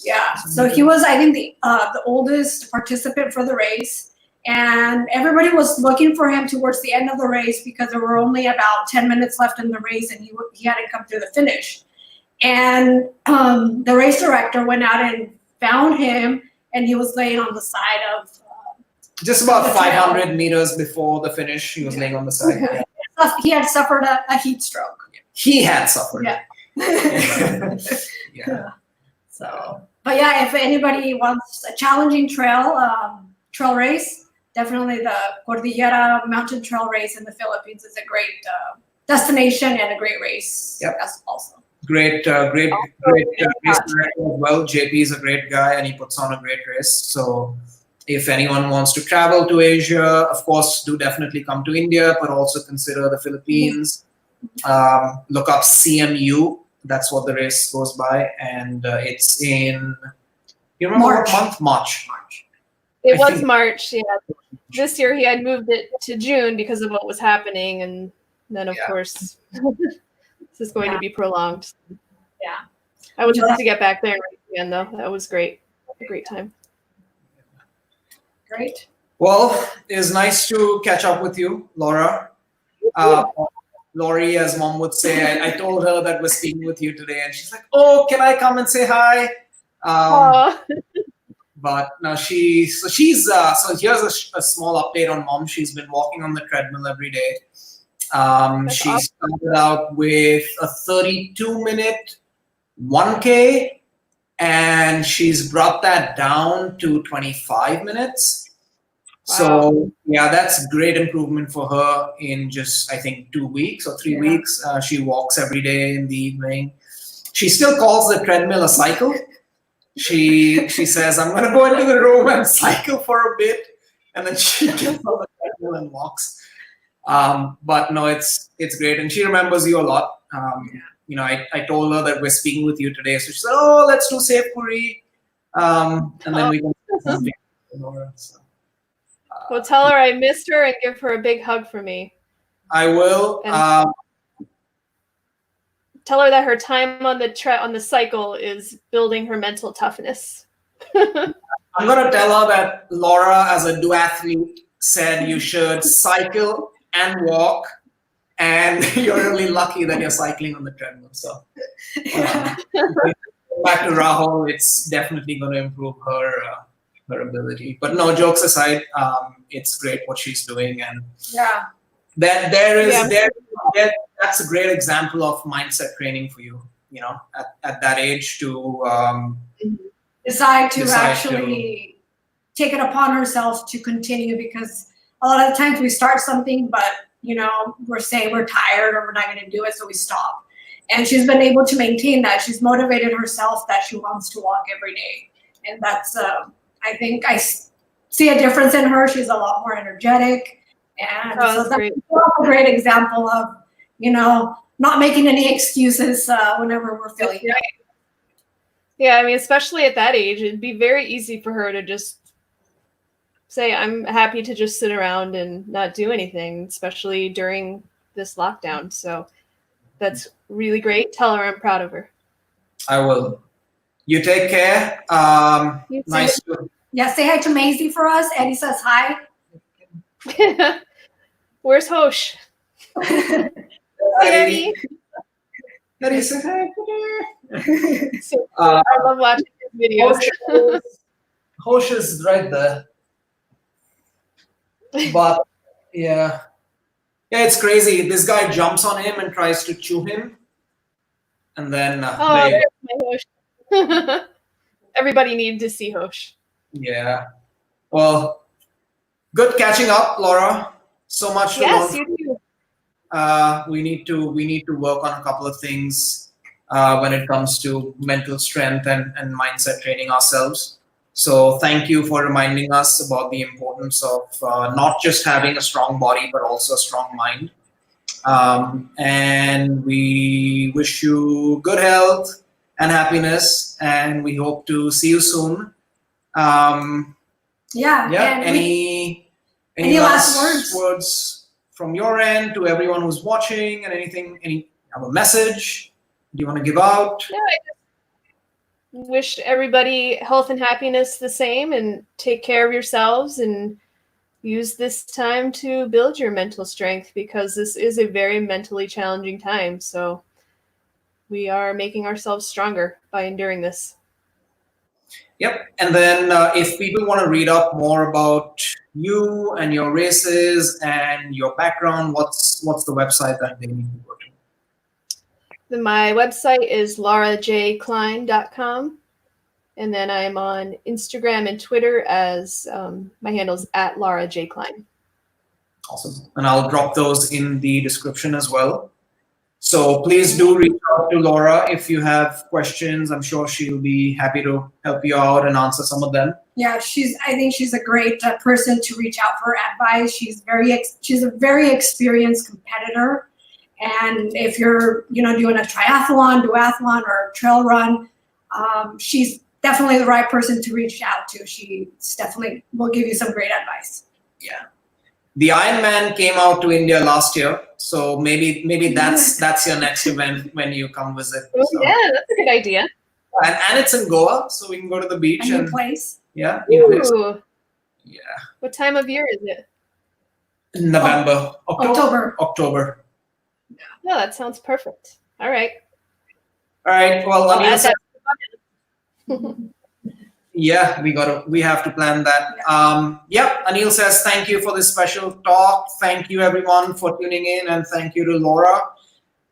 Yeah, so he was, I think, the oldest participant for the race, and everybody was looking for him towards the end of the race because there were only about 10 minutes left in the race, and he hadn't come through the finish. And the race director went out and found him, and he was laying on the side of just about 500 meters before the finish. He was laying on the side. Yeah. He had suffered a heat stroke. He had suffered. Yeah. Yeah. So, but yeah, if anybody wants a challenging trail race, definitely the Cordillera Mountain Trail Race in the Philippines is a great destination and a great race. Yep. Also. Great race director as well. JP is a great guy and he puts on a great race. So if anyone wants to travel to Asia, of course, do definitely come to India, but also consider the Philippines. Look up CMU. That's what the race goes by. And it's in, you remember March. what month? March. It was March, yeah. This year he had moved it to June because of what was happening. And then, of course, this is going to be prolonged. Yeah. I would love to get back there and race again, though. That was great. A great time. Great. Well, it was nice to catch up with you, Laura. Lori, as mom would say, I told her that we're speaking with you today, and she's like, "Oh, can I come and say hi?" But now so here's a small update on mom. She's been walking on the treadmill every day. She started out with a 32-minute 1K, and she's brought that down to 25 minutes. Wow. So yeah, that's great improvement for her in just, I think, 2 weeks or 3 weeks. She walks every day in the evening. She still calls the treadmill a cycle. She says, "I'm going to go into the room and cycle for a bit," and then she gets on the treadmill and walks. But no, it's great, and she remembers you a lot. You know, I told her that we're speaking with you today, so she said, "Oh, let's do Safe Puri," and then we can do something. So. Well, tell her I missed her and give her a big hug for me. I will. Tell her that her time on the cycle is building her mental toughness. I'm going to tell her that Laura, as a duathlete, said you should cycle and walk, and you're really lucky that you're cycling on the treadmill. So back to Rahul, it's definitely going to improve her ability. But no, jokes aside, it's great what she's doing, and that's a great example of mindset training for you. You know, at that age to decide to actually take it upon herself to continue, because a lot of the times we start something, but we're saying we're tired or we're not going to do it, so we stop. And she's been able to maintain that. She's motivated herself that she wants to walk every day, and that's I think I see a difference in her. She's a lot more energetic, and so that's a great example of not making any excuses whenever we're feeling down. Yeah, I mean, especially at that age, it'd be very easy for her to just say, "I'm happy to just sit around and not do anything," especially during this lockdown. So that's really great. Tell her I'm proud of her. I will. You take care. Nice to. Yeah, say hi to Maisie for us. Eddie says hi. Where's Hosh? Hi, Eddie. Eddie said hi. I love watching his videos. Hosh is right there. But yeah, it's crazy. This guy jumps on him and tries to chew him, and then there's my Hosh. Everybody needed to see Hosh. Yeah. Well, good catching up, Laura. So much to learn. Yes, you do. We need to work on a couple of things when it comes to mental strength and mindset training ourselves. So thank you for reminding us about the importance of not just having a strong body, but also a strong mind. And we wish you good health and happiness, and we hope to see you soon. Any last words from your end to everyone who's watching, and any have a message you want to give out? Yeah, I just wish everybody health and happiness the same, and take care of yourselves and use this time to build your mental strength, because this is a very mentally challenging time. So we are making ourselves stronger by enduring this. Yep. And then if people want to read up more about you and your races and your background, what's the website that they need to go to? My website is laurajkline.com. And then I'm on Instagram and Twitter as my handle's at Laura J. Kline. Awesome. And I'll drop those in the description as well. So please do reach out to Laura if you have questions. I'm sure she'll be happy to help you out and answer some of them. Yeah, I think she's a great person to reach out for advice. She's a very experienced competitor. And if you're, doing a triathlon, duathlon, or trail run, she's definitely the right person to reach out to. She definitely will give you some great advice. Yeah. The Ironman came out to India last year, so maybe that's your next event when you come visit. Oh, so. yeah, that's a good idea. And it's in Goa, so we can go to the beach. A new place. Yeah, new place. Ooh. Yeah. What time of year is it? November. October. October. No, that sounds perfect. All right. All right. Well, I'll Anil add said, that. yeah, we have to plan that. Anil says thank you for this special talk. Thank you everyone for tuning in, and thank you to Laura.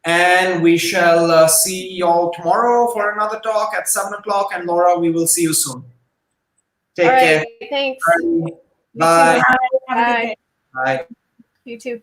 And we shall see y'all tomorrow for another talk at 7 o'clock. And Laura, we will see you soon. Take care. Thanks. Bye. Have a good day. Bye. You too.